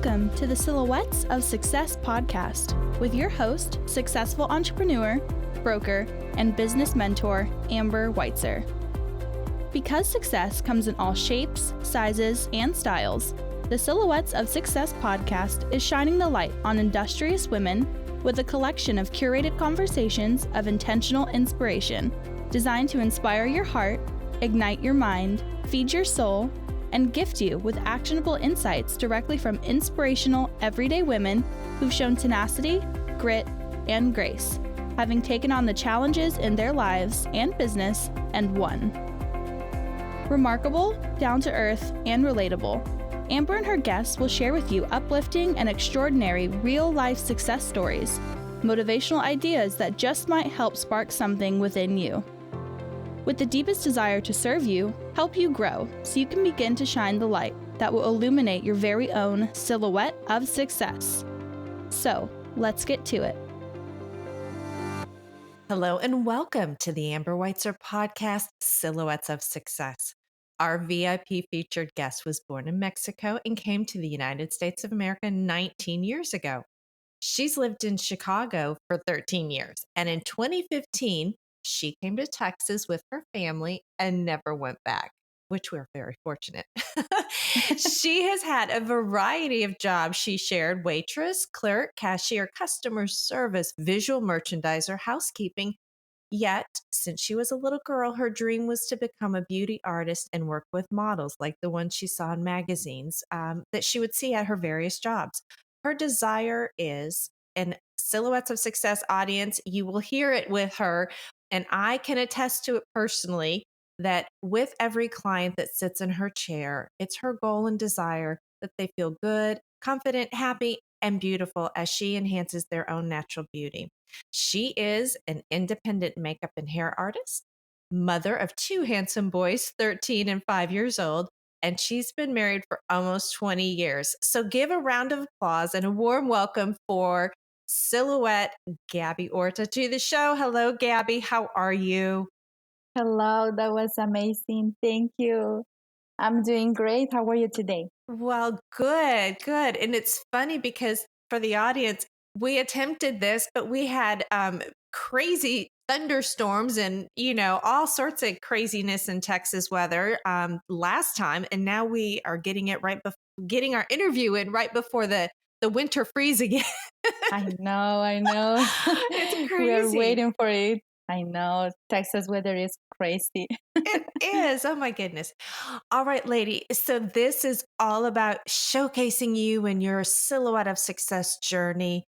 Welcome to the Silhouettes of Success podcast with your host, successful entrepreneur, broker, and business mentor, Amber Weitzer. Because success comes in all shapes, sizes, and styles, the Silhouettes of Success podcast is shining the light on industrious women with a collection of curated conversations of intentional inspiration designed to inspire your heart, ignite your mind, feed your soul, and gift you with actionable insights directly from inspirational, everyday women who've shown tenacity, grit, and grace, having taken on the challenges in their lives and business and won. Remarkable, down-to-earth, and relatable, Amber and her guests will share with you uplifting and extraordinary real-life success stories, motivational ideas that just might help spark something within you. With the deepest desire to serve you, help you grow so you can begin to shine the light that will illuminate your very own silhouette of success. So, let's get to it. Hello and welcome to the Amber Weitzer podcast, Silhouettes of Success. Our VIP featured guest was born in Mexico and came to the United States of America 19 years ago. She's lived in Chicago for 13 years, and in 2015, she came to Texas with her family and never went back, which we're very fortunate. She has had a variety of jobs. She shared waitress, clerk, cashier, customer service, visual merchandiser, housekeeping. Yet, since she was a little girl, her dream was to become a beauty artist and work with models like the ones she saw in magazines that she would see at her various jobs. Her desire is, and Silhouettes of Success audience, you will hear it with her. And I can attest to it personally that with every client that sits in her chair, it's her goal and desire that they feel good, confident, happy, and beautiful as she enhances their own natural beauty. She is an independent makeup and hair artist, mother of two handsome boys, 13 and 5 years old, and she's been married for almost 20 years. So give a round of applause and a warm welcome for Silhouette Gaby Orta to the show. Hello, Gaby. How are you? Hello, that was amazing. Thank you. I'm doing great. How are you today? Well, good. And it's funny because for the audience, we attempted this, but we had crazy thunderstorms and, all sorts of craziness in Texas weather last time. And now we are getting it getting our interview in right before the winter freeze again. I know. It's crazy. We are waiting for it. I know. Texas weather is crazy. It is. Oh my goodness. All right, lady. So this is all about showcasing you and your Silhouette of Success journey.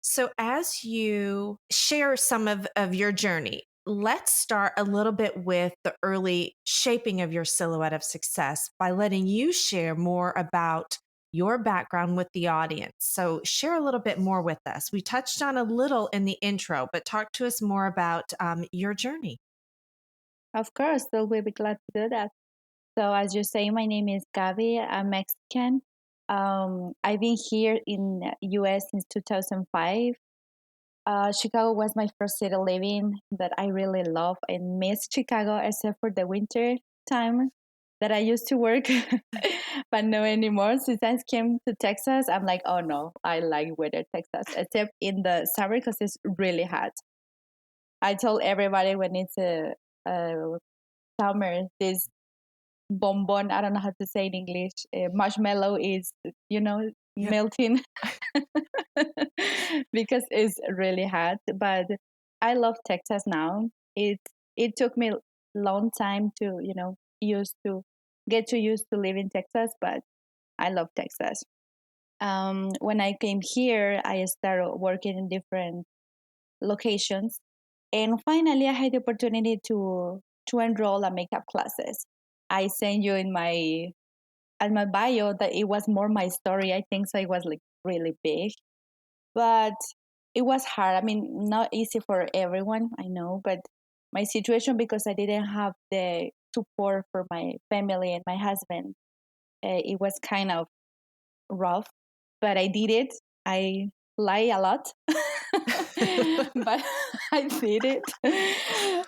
So as you share some of your journey, let's start a little bit with the early shaping of your Silhouette of Success by letting you share more about your background with the audience. So share a little bit more with us. We touched on a little in the intro, but talk to us more about your journey. Of course, so we'll be glad to do that. So as you say, my name is Gaby. I'm Mexican. I've been here in US since 2005. Chicago was my first city living that I really love and miss Chicago except for the winter time that I used to work, but no anymore. Since I came to Texas, I'm like, oh no, I like weather Texas, except in the summer because it's really hot. I told everybody when it's a summer, this bonbon, I don't know how to say in English, marshmallow is, melting because it's really hot. But I love Texas now. It took me a long time to, get used to live in Texas, but I love Texas. When I came here, I started working in different locations, and finally, I had the opportunity to enroll at makeup classes. I sent you in my bio that it was more my story. I think so. It was like really big, but it was hard. I mean, not easy for everyone, I know, but my situation, because I didn't have the support for my family and my husband, it was kind of rough, but I did it. I lie a lot, but I did it.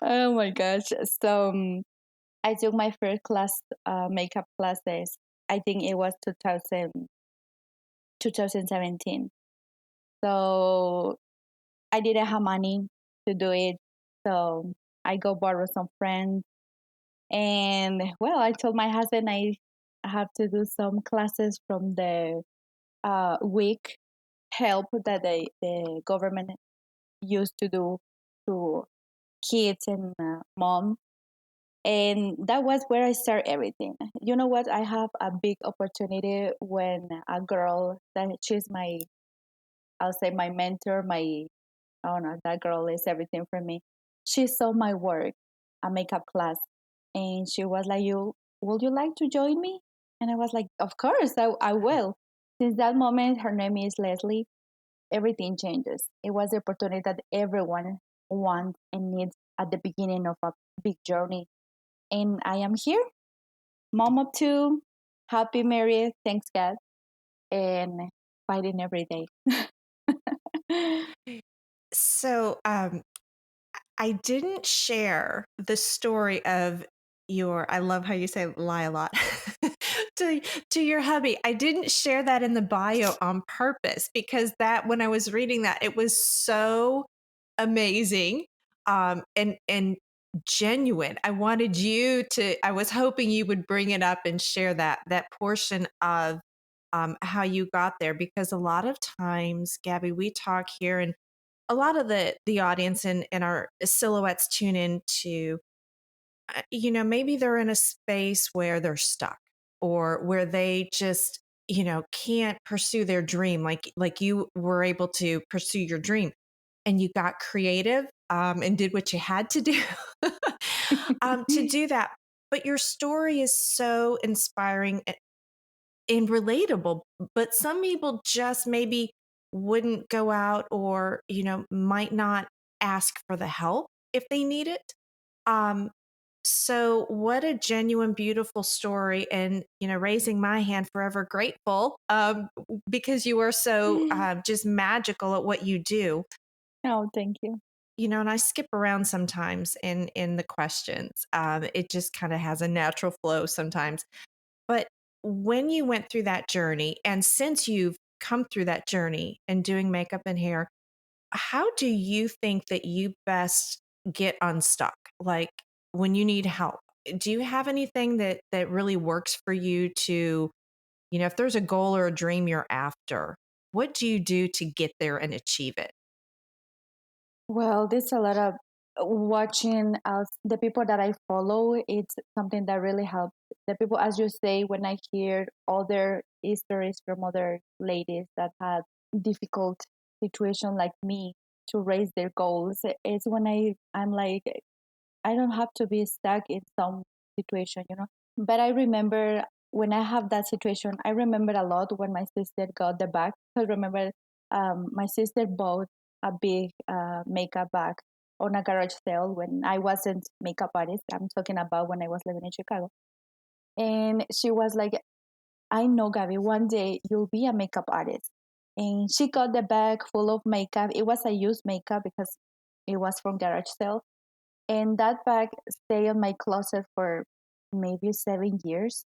Oh my gosh. So I took my first class, makeup classes. I think it was 2000. 2017. So I didn't have money to do it. So I go borrow some friends. And well, I told my husband I have to do some classes from the week help that the government used to do to kids and mom. And that was where I start everything. You know what? I have a big opportunity when a girl that she's my, I'll say my mentor, my, oh no, that girl is everything for me. She saw my work, a makeup class, and she was like, "You, would you like to join me?" And I was like, "Of course, I will." Since that moment, her name is Leslie. Everything changes. It was the opportunity that everyone wants and needs at the beginning of a big journey. And I am here, mom of two, happy, married, thanks God, and fighting every day. So, I didn't share the story of your, I love how you say lie a lot, to, to your hubby. I didn't share that in the bio on purpose because that, when I was reading that, it was so amazing, and genuine. I wanted you to, I was hoping you would bring it up and share that portion of how you got there, because a lot of times, Gaby, we talk here, and a lot of the audience and our silhouettes tune into, maybe they're in a space where they're stuck, or where they just, can't pursue their dream like you were able to pursue your dream, and you got creative, and did what you had to do to do that. But your story is so inspiring and relatable, but some people just maybe wouldn't go out, or might not ask for the help if they need it. Um so what a genuine, beautiful story, and raising my hand, forever grateful, because you are so just magical at what you do. Oh, thank you. And I skip around sometimes in the questions. It just kind of has a natural flow sometimes. But when you went through that journey, and since you've come through that journey and doing makeup and hair, how do you think that you best get unstuck? Like, when you need help, do you have anything that really works for you to, if there's a goal or a dream you're after, what do you do to get there and achieve it? Well, there's a lot of watching us, the people that I follow. It's something that really helps. The people, as you say, when I hear other stories from other ladies that had difficult situation like me to raise their goals, it's when I'm like, I don't have to be stuck in some situation. But I remember when I have that situation, I remember a lot when my sister got the bag. I remember my sister bought a big makeup bag on a garage sale when I wasn't makeup artist. I'm talking about when I was living in Chicago. And she was like, I know, Gaby, one day you'll be a makeup artist. And she got the bag full of makeup. It was a used makeup because it was from garage sale, and that bag stayed on my closet for maybe 7 years.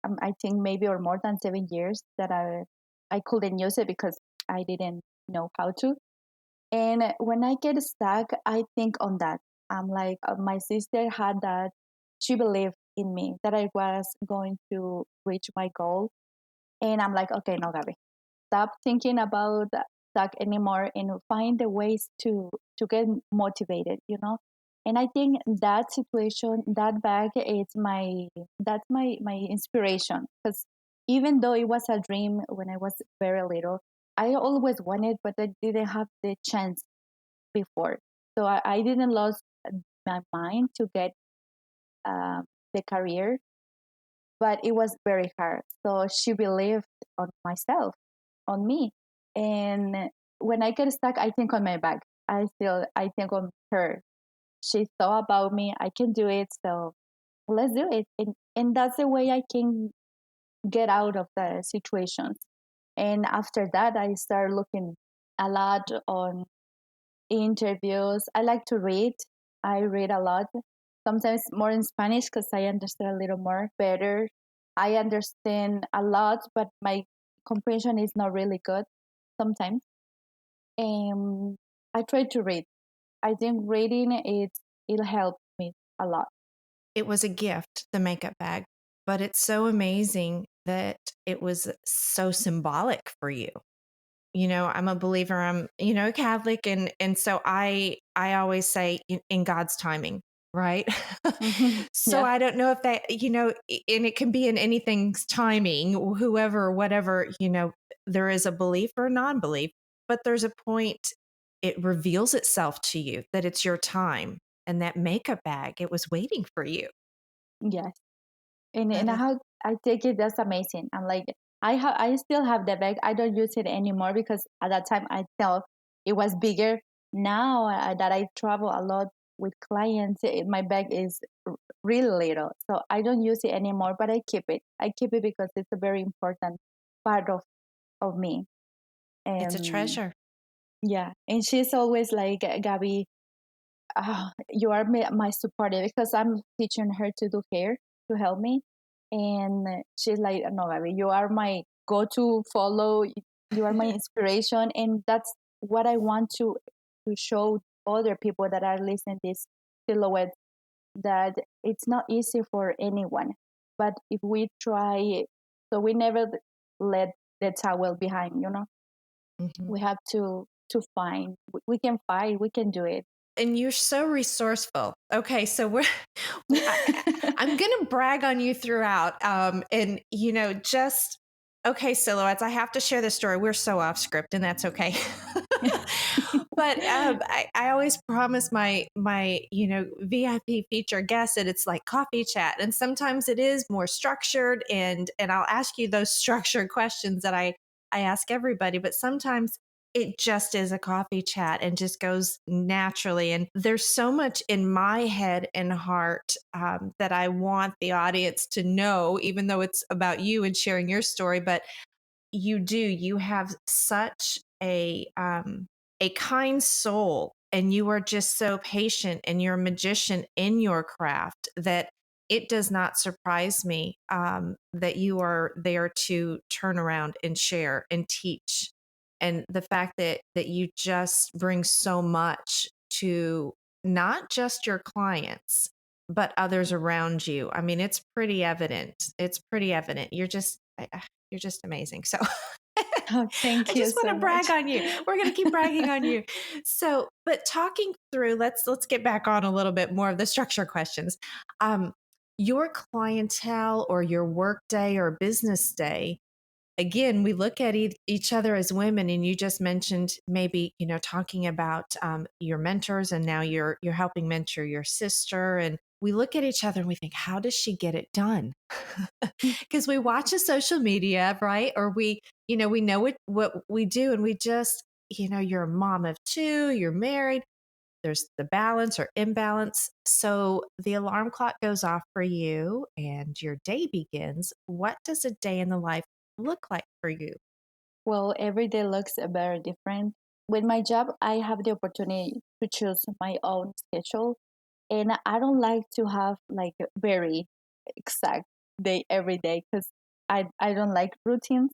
I think maybe or more than 7 years that I couldn't use it because I didn't know how to. And when I get stuck, I think on that. I'm like, my sister had that. She believed in me that I was going to reach my goal. And I'm like, okay, no, Gaby, stop thinking about that anymore and find the ways to get motivated. And I think that situation, that bag, is my inspiration, because even though it was a dream when I was very little, I always wanted, but I didn't have the chance before. So I didn't lose my mind to get um, the career, but it was very hard. So she believed on myself, on me. And when I get stuck, I think on my back. I think on her. She thought about me. I can do it. So let's do it. And that's the way I can get out of the situations. And after that, I started looking a lot on interviews. I like to read. I read a lot, sometimes more in Spanish because I understand a little more better. I understand a lot, but my comprehension is not really good sometimes. I try to read. I think reading it helped me a lot. It was a gift, the makeup bag, but it's so amazing that it was so symbolic for you. I'm a believer. I'm, Catholic, and so I always say in God's timing, right? So Yeah. I don't know if that, and it can be in anything's timing, whoever, whatever, there is a belief or a non-belief, but there's a point it reveals itself to you that it's your time, and that makeup bag, it was waiting for you. Yes. And That is how I take it, that's amazing. I'm like, I still have the bag. I don't use it anymore because at that time I thought it was bigger. Now that I travel a lot with clients, my bag is really little, so I don't use it anymore. But I keep it. I keep it because it's a very important part of me. it's a And treasure. yeah, and she's always like, Gaby, you are my supporter, because I'm teaching her to do hair to help me, and she's like, no, Gaby, you are my go-to follow. You are my inspiration, and that's what I want to show other people that are listening this silhouette, that it's not easy for anyone, but if we try, so we never let the towel behind. Mhm. We have to find. We can fight. We can do it. And you're so resourceful. Okay, so I, I'm going to brag on you throughout. And just okay, silhouettes. I have to share this story. We're so off script, and that's okay. But I always promise my VIP feature guests that it's like coffee chat, and sometimes it is more structured, and I'll ask you those structured questions that I ask everybody, but sometimes it just is a coffee chat and just goes naturally. And there's so much in my head and heart that I want the audience to know, even though it's about you and sharing your story. But you have such a kind soul, and you are just so patient, and you're a magician in your craft, that it does not surprise me that you are there to turn around and share and teach. And the fact that you just bring so much to not just your clients, but others around you. I mean, it's pretty evident. It's pretty evident. You're just amazing. So Oh, I thank you just want so to much. brag on you. We're going to keep bragging on you. So, but talking through, let's get back on a little bit more of the structure questions. Your clientele or your work day or business day, again, we look at each other as women, and you just mentioned maybe talking about your mentors, and now you're helping mentor your sister, and we look at each other and we think, how does she get it done? Because we watch a social media, right? Or we know what we do, and we just you're a mom of two, you're married, there's the balance or imbalance. So the alarm clock goes off for you and your day begins. What does a day in the life look like for you? Well, every day looks very different. With my job, I have the opportunity to choose my own schedule, and I don't like to have like a very exact day every day, because I don't like routines.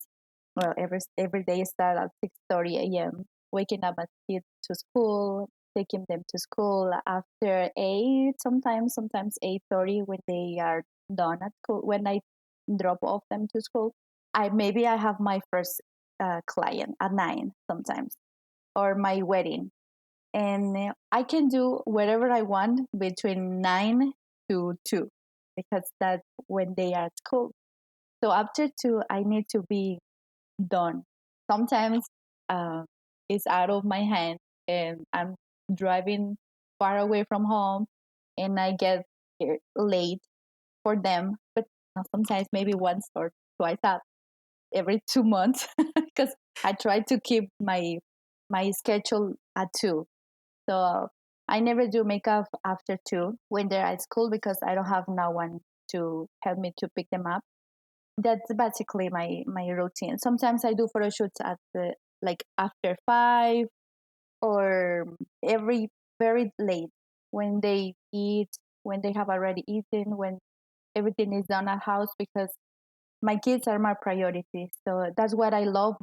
Well, every day start at 6:30 a.m. Waking up my kids to school, taking them to school after 8, sometimes 8:30 when they are done at school. When I drop off them to school, I have my first client at 9 sometimes, or my wedding, and I can do whatever I want between 9 to 2, because that's when they are at school. So after 2, I need to be done. Sometimes uh, it's out of my hand, and I'm driving far away from home, and I get here late for them. But sometimes maybe once or twice every 2 months, because I try to keep my schedule at 2. So I never do makeup after 2 when they're at school, because I don't have no one to help me to pick them up. That's basically my routine. Sometimes I do photo shoots at the like after 5, or every very late, when they eat, when they have already eaten, when everything is done at house, because my kids are my priority. So that's what I love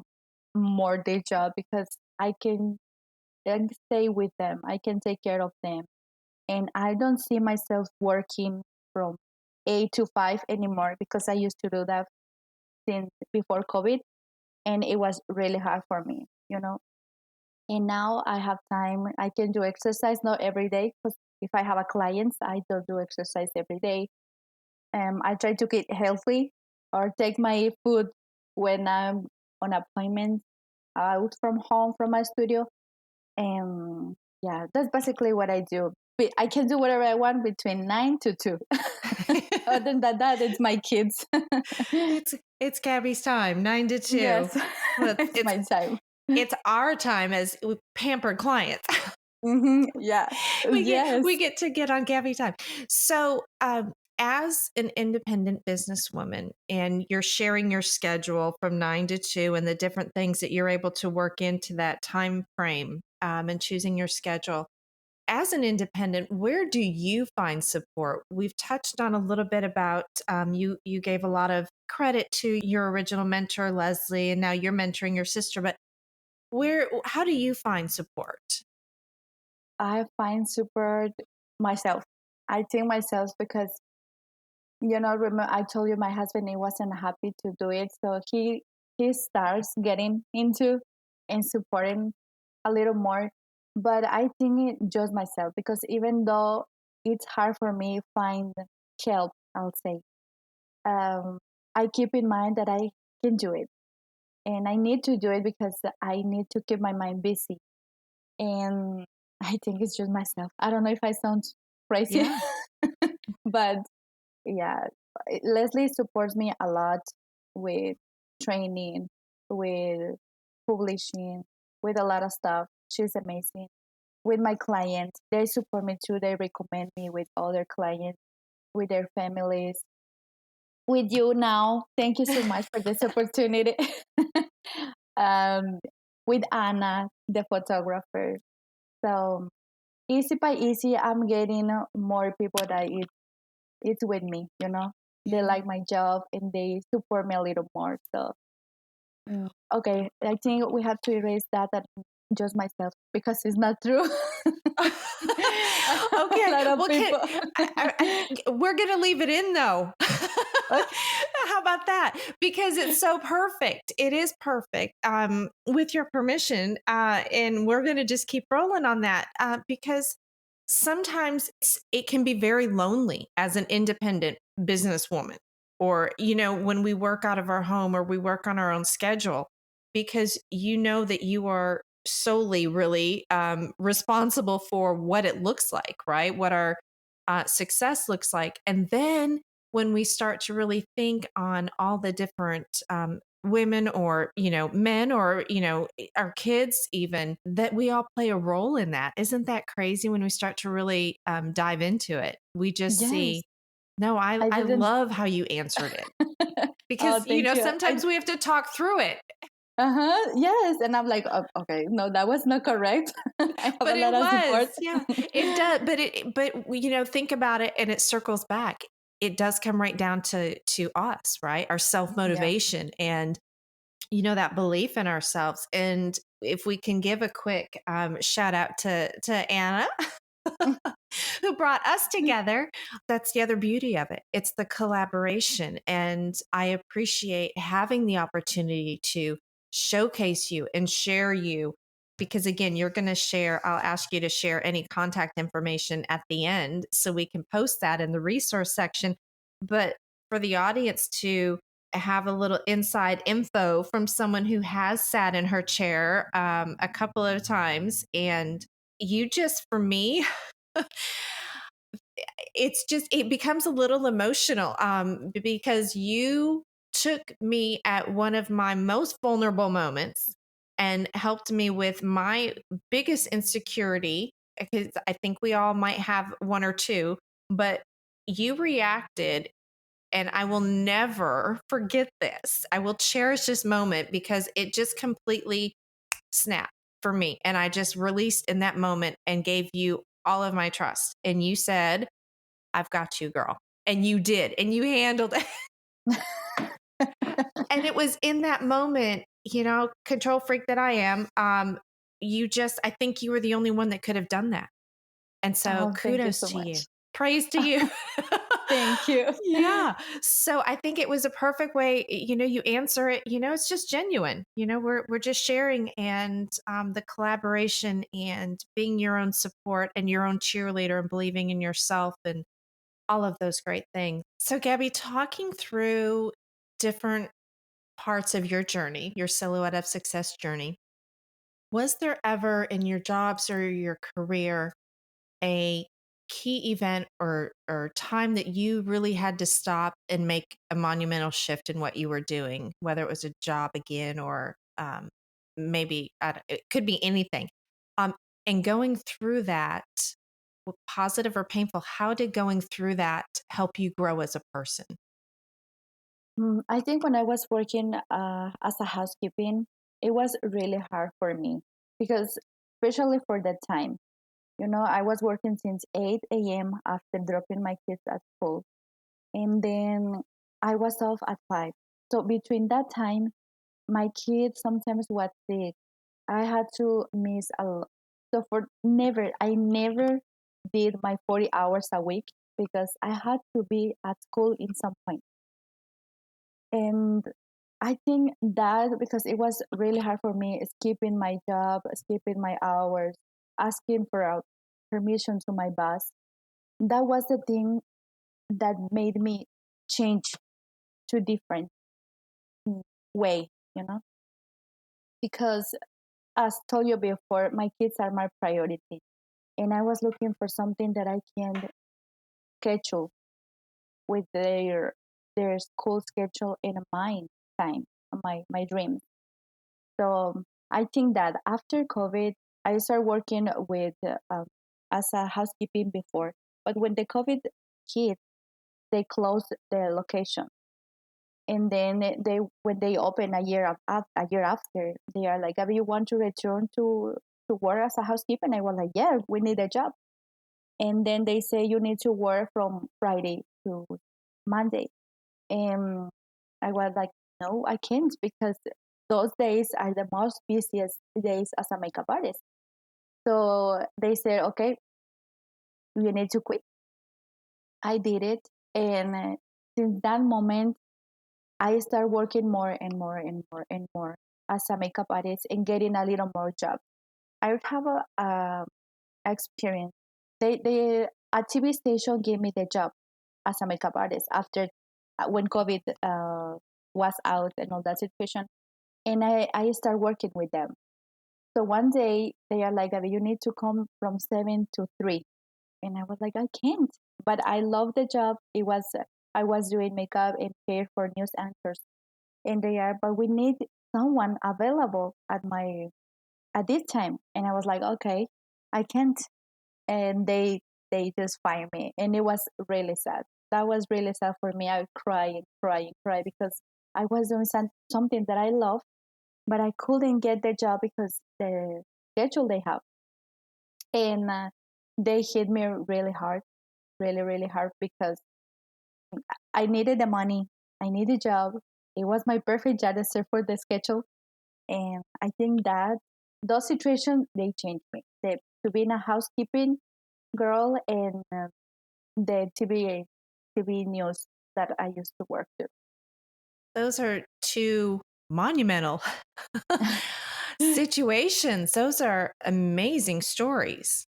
more this job, because I can stay with them. I can take care of them. And I don't see myself working from 8 to 5 anymore, because I used to do that since before COVID, and it was really hard for me, you know. And now I have time. I can do exercise, not every day, because if I have a client, I don't do exercise every day. I try to get healthy or take my food when I'm on appointments out from home from my studio. And yeah, that's basically what I do. But I can do whatever I want between 9 to 2. Other than that, it's my kids. It's Gabby's time, 9 to 2. Yes, Well, it's my time. it's our time as pampered clients. Yeah. we Yes. get to get on Gabby time. So, as an independent businesswoman, and you're sharing your schedule from 9 to 2, and the different things that you're able to work into that time frame, and choosing your schedule. As an independent, where do you find support? We've touched on a little bit about you gave a lot of credit to your original mentor, Leslie, and now you're mentoring your sister. But how do you find support? I find support myself. I think myself, because remember I told you my husband, he wasn't happy to do it, so he starts getting into and supporting a little more. But I think it just myself, because even though it's hard for me find help, I'll say, I keep in mind that I can do it, and I need to do it because I need to keep my mind busy. And I think it's just myself. I don't know if I sound crazy, Yeah. but yeah, Leslie supports me a lot with training, with publishing, with a lot of stuff. She's amazing. With my clients, they support me too. They recommend me with other clients, with their families. With you now, thank you so much for this opportunity. um, with Anna, the photographer. So easy by easy, I'm getting more people that it's with me. They like my job and they support me a little more. So okay, I think we have to erase that just myself, because it's not true. Okay, A lot of people. we're gonna leave it in though. Okay. How about that? Because it's so perfect. It is perfect. With your permission, and we're gonna just keep rolling on that, because sometimes it can be very lonely as an independent businesswoman, or when we work out of our home or we work on our own schedule, because that you are solely really responsible for what it looks like, right? What our success looks like. And then when we start to really think on all the different women, or men, or our kids, even, that we all play a role in that. Isn't that crazy? When we start to really dive into it, we just Yes, see, no, I I didn't. love how you answered it, Oh, because thank you. sometimes we have to talk through it. Yes, and I'm like, oh, okay, no, that was not correct. I have But a it lot of was, support. yeah, it does. But think about it, and it circles back. It does come right down to us, right? Our self Yeah. motivation, and that belief in ourselves. And if we can give a quick shout out to Anna, who brought us together. That's the other beauty of it. It's the collaboration. And I appreciate having the opportunity to showcase you and share you, because again, you're going to share, I'll ask you to share any contact information at the end so we can post that in the resource section. But for the audience to have a little inside info from someone who has sat in her chair a couple of times, and you just, for me, it becomes a little emotional, because you took me at one of my most vulnerable moments and helped me with my biggest insecurity, because I think we all might have one or two, but you reacted, and I will never forget this. I will cherish this moment because it just completely snapped for me, and I just released in that moment and gave you all of my trust, and you said, I've got you, girl. And you did, and you handled it. And it was in that moment, control freak that I am, I think you were the only one that could have done that. And so Oh, thank you kudos so to you. much. Praise to you. Thank you. Yeah. So I think it was a perfect way, you answer it, it's just genuine. We're just sharing, and the collaboration and being your own support and your own cheerleader and believing in yourself and all of those great things. So Gaby, talking through different parts of your journey, your Silhouette of Success journey, was there ever in your jobs or your career a key event or time that you really had to stop and make a monumental shift in what you were doing, whether it was a job again or maybe it could be anything. And going through that, positive or painful, how did going through that help you grow as a person? I think when I was working as a housekeeping, it was really hard for me because, especially for that time, I was working since 8 a.m. after dropping my kids at school. And then I was off at 5. So between that time, my kids sometimes was sick. I had to miss a lot. So I never did my 40 hours a week because I had to be at school in some point. And I think that because it was really hard for me, skipping my job, skipping my hours, asking for permission to my boss, that was the thing that made me change to different way, because as told you before, my kids are my priority. And I was looking for something that I can schedule with their school schedule and mine time, my dreams. So I think that after COVID, I started working with as a housekeeping before, but when the COVID hit, they closed the location, and then they when they open a year after, they are like, "Gaby, you want to return to work as a housekeeper?" And I was like, "Yeah, we need a job." And then they say you need to work from Friday to Monday, and I was like, no, I can't because those days are the most busiest days as a makeup artist. So they said, okay, you need to quit. I did it. And since that moment, I started working more and more and more and more as a makeup artist and getting a little more job. I have a experience. A TV station gave me the job as a makeup artist after when COVID was out and all that situation. And I started working with them. So one day they are like, "Gaby, you need to come from 7 to 3." And I was like, I can't. But I love the job. I was doing makeup and hair for news anchors. And they are, but we need someone available at this time. And I was like, okay, I can't. And they just fired me. And it was really sad. That was really sad for me. I would cry and cry and cry because I was doing something that I love, but I couldn't get the job because the schedule they have. And they hit me really hard, really, really hard because I needed the money. I needed a job. It was my perfect job for the schedule. And I think that those situations, they changed me. To being a housekeeping girl and the TV news that I used to work to. Those are two monumental situations. Those are amazing stories.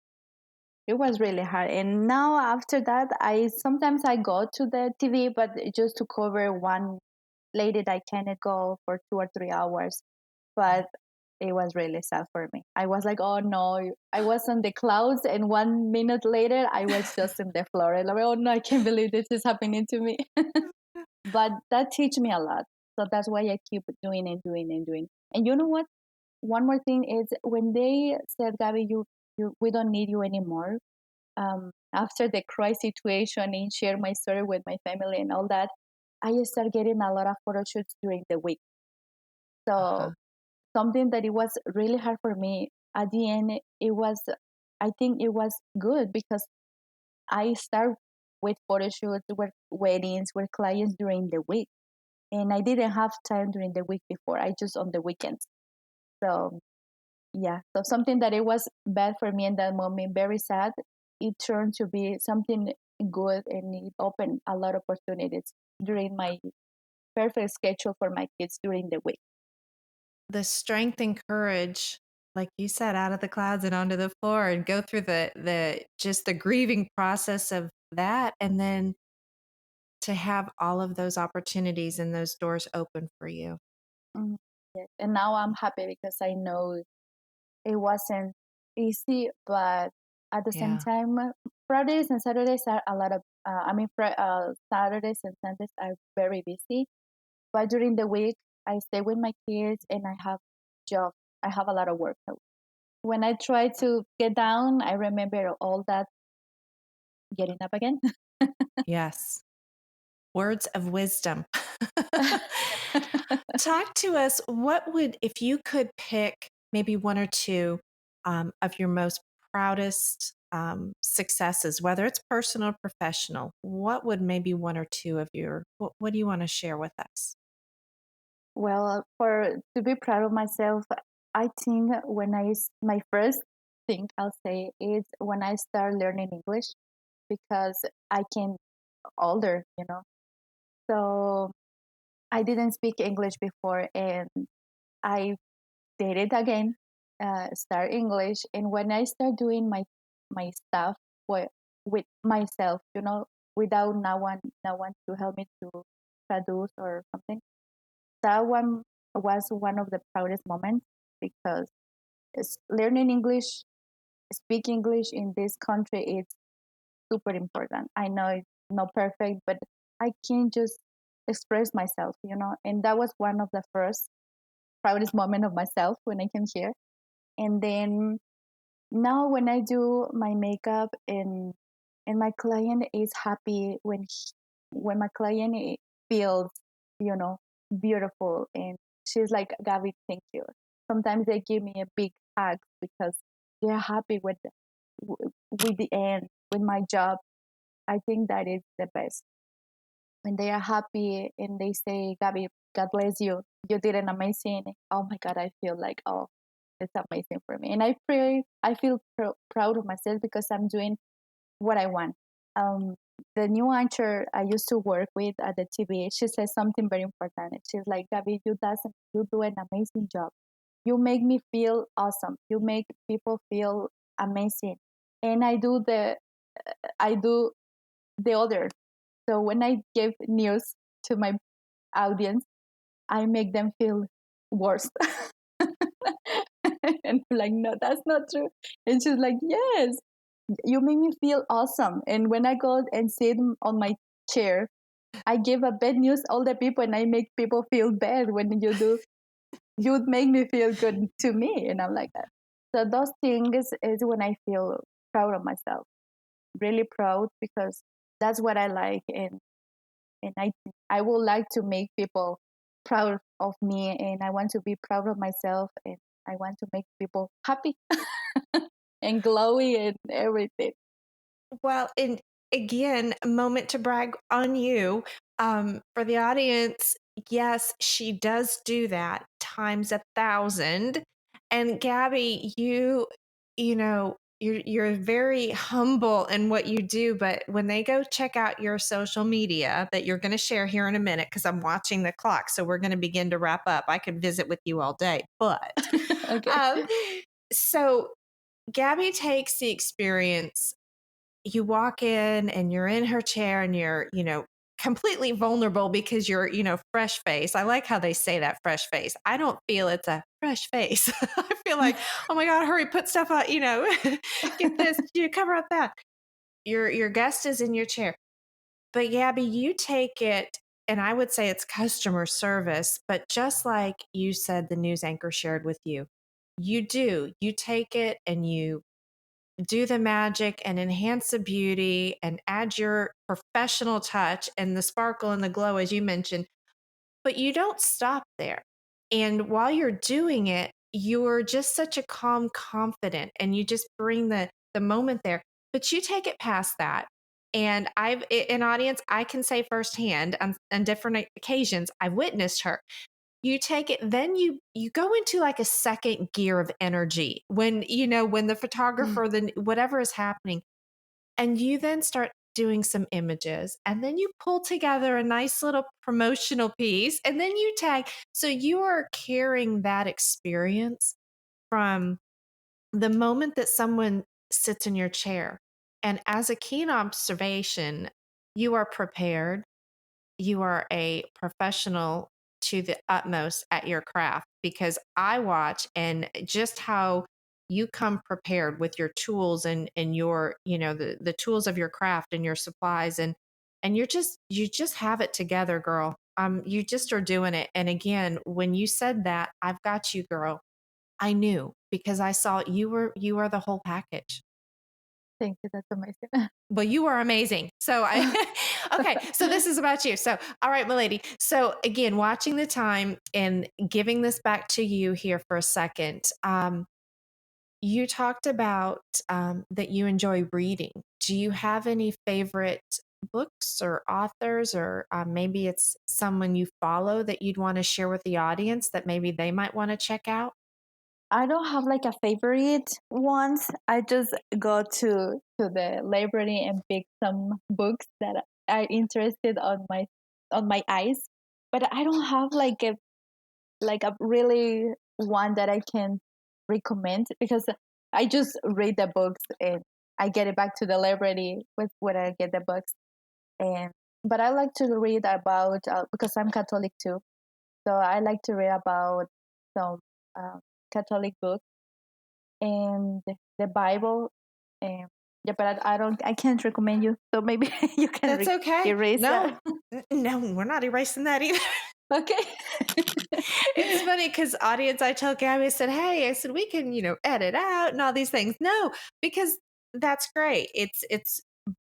It was really hard. And now after that, I go to the TV, but just to cover one lady that I cannot go for 2 or 3 hours. But it was really sad for me. I was like, oh no, I was on the clouds, and 1 minute later, I was just in the floor. And I'm like, oh no, I can't believe this is happening to me. But that teach me a lot. So that's why I keep doing and doing and doing. And you know what? One more thing is when they said, Gaby, we don't need you anymore. After the cry situation and share my story with my family and all that, I started getting a lot of photo shoots during the week. So something that it was really hard for me at the end, I think it was good because I start with photo shoots, with weddings, with clients during the week. and I didn't have time during the week before. I just on the weekends. So yeah, so something that it was bad for me in that moment, very sad, it turned to be something good, and it opened a lot of opportunities during my perfect schedule for my kids during the week. The strength and courage, like you said, out of the clouds and onto the floor, and go through the just the grieving process of that, and then to have all of those opportunities and those doors open for you. Mhm. Yes. And now I'm happy because I know it wasn't easy, but at the same Yeah. time, Fridays and Saturdays are a lot of, Saturdays and Sundays are very busy. But during the week, I stay with my kids and I have job. I have a lot of work. So when I try to get down, I remember all that getting up again. Yes. Words of wisdom. Talk to us. What would, if you could pick maybe one or two of your most proudest successes, whether it's personal or professional, what would maybe one or two of what do you want to share with us? Well, for to be proud of myself, I think my first thing I'll say is when I start learning English, because I came older, So I didn't speak English before, and I did it again, start English. And when I start doing my stuff with myself, without no one to help me to traduce or something, that one was one of the proudest moments, because learning English, speak English in this country is super important. I know it's not perfect, but I can just express myself, and that was one of the first proudest moment of myself when I came here. And then now when I do my makeup, and my client is happy when my client feels, you know, beautiful, and she's like, Gaby, thank you. Sometimes they give me a big hug because they're happy with the end, with my job. I think that is the best. When they are happy and they say, Gaby, God bless you. You did an amazing. Oh my God, I feel like, oh, it's amazing for me. And I feel proud of myself because I'm doing what I want. Um, the new anchor I used to work with at the TV, she says something very important. She's like, Gaby, you do an amazing job. You make me feel awesome. You make people feel amazing. And I do the other. So when I give news to my audience, I make them feel worse. And I'm like, no, that's not true. And she's like, yes, you make me feel awesome. And when I go and sit on my chair, I give a bad news all the people, and I make people feel bad. When you make me feel good to me. And I'm like that. So those things is when I feel proud of myself, really proud, because that's what I like. And I would like to make people proud of me, and I want to be proud of myself, and I want to make people happy and glowy and everything. Well, and again, a moment to brag on you. For the audience, yes, she does do that times 1,000. And Gaby, you're very humble in what you do, but when they go check out your social media that you're going to share here in a minute, because I'm watching the clock, so we're going to begin to wrap up. I could visit with you all day, but Okay. um, so Gaby takes the experience. You walk in and you're in her chair and you're, completely vulnerable because you're, fresh face. I like how they say that, fresh face. I don't feel it's a fresh face. I feel like, oh my God, hurry, put stuff on, get this, cover up that. Your guest is in your chair. But Gabby, you take it, and I would say it's customer service, but just like you said, the news anchor shared with you, you take it and you do the magic and enhance the beauty and add your professional touch and the sparkle and the glow, as you mentioned, but you don't stop there. And while you're doing it, you're just such a calm, confident, and you just bring the moment there. But you take it past that. And in audience, I can say firsthand on different occasions, I've witnessed her. You take it, then you go into like a second gear of energy when, when the photographer, then whatever is happening, and you then start doing some images, and then you pull together a nice little promotional piece, and then you tag. So you are carrying that experience from the moment that someone sits in your chair. And as a keen observation, you are prepared, you are a professional to the utmost at your craft, because I watch and just how you come prepared with your tools and your, the tools of your craft and your supplies, and you just have it together, girl. You just are doing it. And again, when you said that, I've got you, girl, I knew, because I saw you are the whole package. Thank you. That's amazing. Well, you are amazing. So okay. So this is about you. So, all right, my lady. So again, watching the time and giving this back to you here for a second. You talked about that you enjoy reading. Do you have any favorite books or authors, or maybe it's someone you follow that you'd want to share with the audience that maybe they might want to check out? I don't have like a favorite ones. I just go to the library and pick some books that are interested on my eyes. But I don't have like a really one that I can recommend, because I just read the books and I get it back to the library with when I get the books. And but I like to read about because I'm Catholic too, so I like to read about some Catholic books and the Bible. And yeah, but I can't recommend you. So maybe you can That's okay. erase No, that. no, we're not erasing that either. Okay. It's funny because audience, I tell Gabby, I said, hey, I said, we can, edit out and all these things. No, because that's great.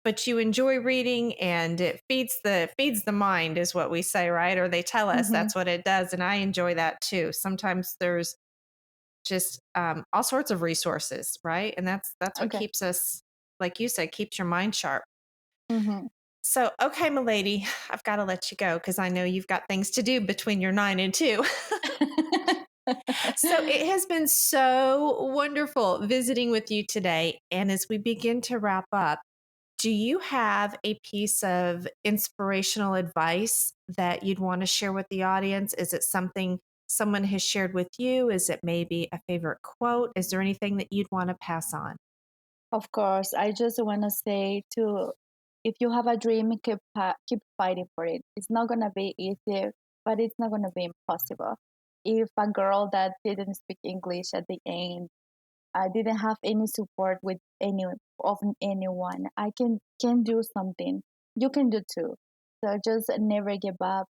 But you enjoy reading, and it feeds the mind, is what we say, right? Or they tell us Mm-hmm. that's what it does. And I enjoy that too. Sometimes there's just all sorts of resources, right? And that's what Okay. keeps us, like you said, keeps your mind sharp. Mm-hmm. So, okay, milady, I've got to let you go because I know you've got things to do between your 9 and 2. So, it has been so wonderful visiting with you today. And as we begin to wrap up, do you have a piece of inspirational advice that you'd want to share with the audience? Is it something someone has shared with you? Is it maybe a favorite quote? Is there anything that you'd want to pass on? Of course, I just want to say to, if you have a dream, keep fighting for it. It's not gonna be easy, but it's not gonna be impossible. If a girl that didn't speak English at the end, I didn't have any support with anyone, I can do something. You can do too. So just never give up.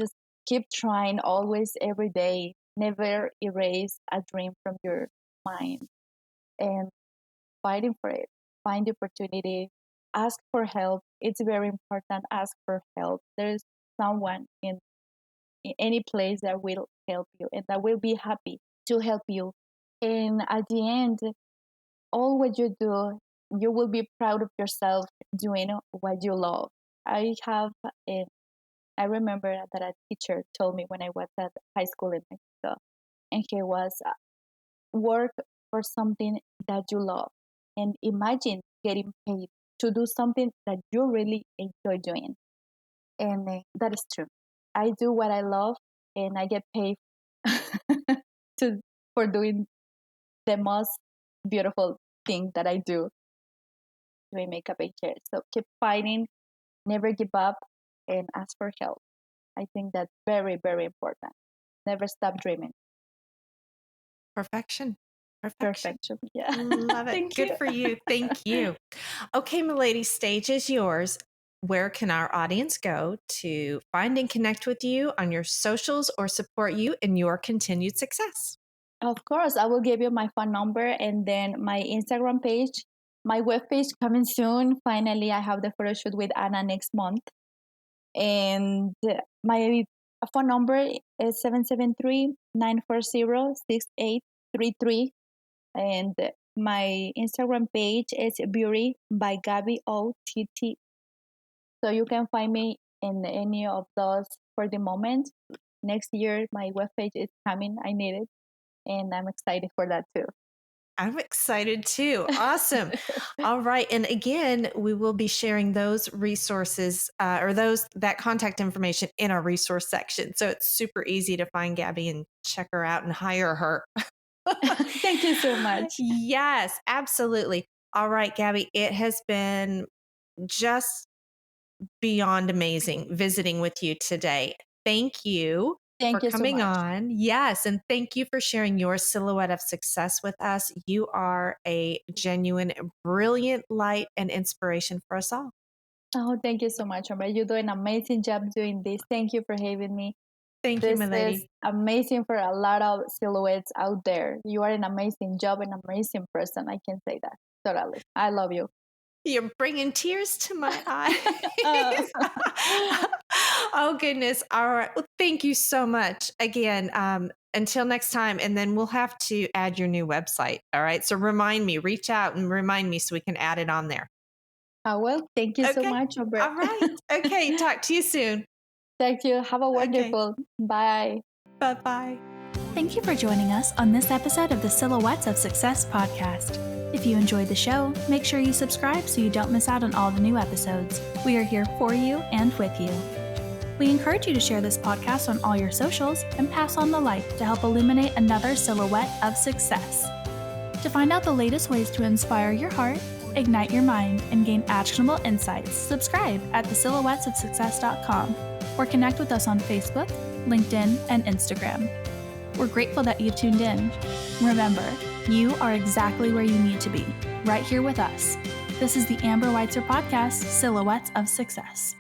Just keep trying always, every day. Never erase a dream from your mind. And fighting for it. Find the opportunity. Ask for help. It's very important. Ask for help. There's someone in any place that will help you and that will be happy to help you. And at the end, all what you do, you will be proud of yourself doing what you love. I have, a, I remember that a teacher told me when I was at high school in Mexico, and he was work for something that you love, and imagine getting paid to do something that you really enjoy doing. And that is true. I do what I love, and I get paid to for doing the most beautiful thing that I do, doing makeup and hair. So keep fighting, never give up, and ask for help. I think that's very, very important. Never stop dreaming. Perfection. Perfection. Perfection. Yeah. Love it. Thank Good you. for you. Thank you. Okay, milady, stage is yours. Where can our audience go to find and connect with you on your socials or support you in your continued success? Of course, I will give you my phone number and then my Instagram page, my web page coming soon. Finally, I have the photo shoot with Anna next month. And my phone number is 773-940-6833. And My Instagram page is Beauty by Gaby OTT. So you can find me in any of those for the moment. Next year, my webpage is coming. I need it. And I'm excited for that too. I'm excited too. Awesome. All right. And again, we will be sharing those resources or that contact information in our resource section. So it's super easy to find Gaby and check her out and hire her. Thank you so much. Yes, absolutely. All right, Gaby, it has been just beyond amazing visiting with you today. Thank you Thank for you so coming much. on. Yes. And thank you for sharing your silhouette of success with us. You are a genuine, brilliant light and inspiration for us all. Oh, thank you so much, Amber. You do an amazing job doing this. Thank you for having me. Thank you, This my is lady. amazing for a lot of silhouettes out there. You are an amazing job, an amazing person. I can say that. Totally. I love you. You're bringing tears to my eyes. Oh. Oh, goodness. All right. Well, thank you so much again. Until next time. And then we'll have to add your new website. All right. So reach out and remind me so we can add it on there. Well, thank you so Okay. much, Amber. All right. Okay. Talk to you soon. Thank you. Have a wonderful. Bye. Bye-bye. Thank you for joining us on this episode of the Silhouettes of Success podcast. If you enjoyed the show, make sure you subscribe so you don't miss out on all the new episodes. We are here for you and with you. We encourage you to share this podcast on all your socials and pass on the light to help illuminate another silhouette of success. To find out the latest ways to inspire your heart, ignite your mind, and gain actionable insights, subscribe at thesilhouettesofsuccess.com or connect with us on Facebook, LinkedIn, and Instagram. We're grateful that you tuned in. Remember, you are exactly where you need to be, right here with us. This is the Amber Weitzer podcast, Silhouettes of Success.